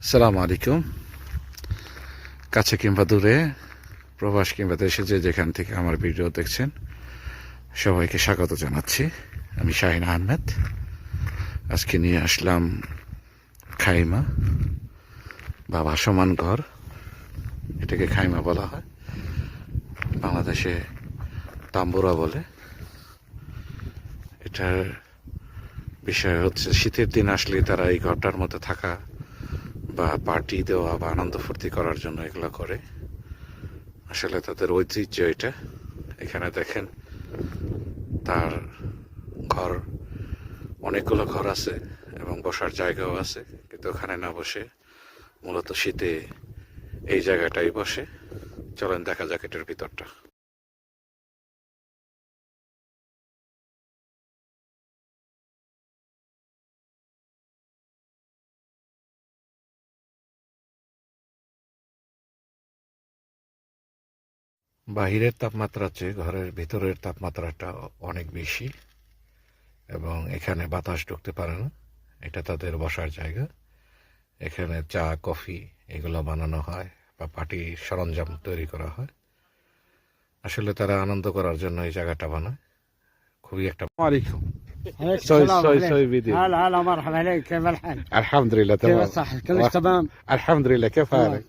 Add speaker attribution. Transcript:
Speaker 1: আসসালামু আলাইকুম। কাছে কিংবা দূরে, প্রবাস কিংবা দেশে যে যেখান থেকে আমার ভিডিও দেখছেন, সবাইকে স্বাগত জানাচ্ছি। আমি শাহিন আহমেদ। আজকে নিয়ে আসলাম খাইমা বা ভাসমান ঘর। এটাকে খাইমা বলা হয়, বাংলাদেশে তাম্বুরা বলে। এটার বিষয় হচ্ছে, শীতের দিন আসলে তারা এই ঘরটার মধ্যে থাকা বা পার্টি দেওয়া বা আনন্দ ফুর্তি করার জন্য এগুলো করে। আসলে তাদের ঐতিহ্য এটা। এখানে দেখেন, তার ঘর, অনেকগুলো ঘর আছে এবং বসার জায়গাও আছে, কিন্তু ওখানে না বসে মূলত শীতে এই জায়গাটাই বসে। চলেন দেখা যাক এটার ভিতরটা। বাহিরের তাপমাত্রার চেয়ে ঘরের ভিতরের তাপমাত্রাটা অনেক বেশি, এবং এখানে বাতাস ঢুকতে পারে না। এটা তাদের বসার জায়গা। এখানে চা, কফি এগুলো বানানো হয় বা পার্টি সরঞ্জাম তৈরি করা হয়। আসলে তারা আনন্দ করার জন্য এই জায়গাটা বানায়। খুবই একটা আলাইকুম।
Speaker 2: عليك
Speaker 1: سوي
Speaker 2: السلام
Speaker 1: سوي
Speaker 2: عليك.
Speaker 1: سوي فيديو.
Speaker 2: هلا هلا مرحبا عليك، كيف الحال؟
Speaker 1: الحمد لله
Speaker 2: كيف
Speaker 1: تمام.
Speaker 2: الصحة؟ كلش تمام؟
Speaker 1: الحمد لله. كيف حالك؟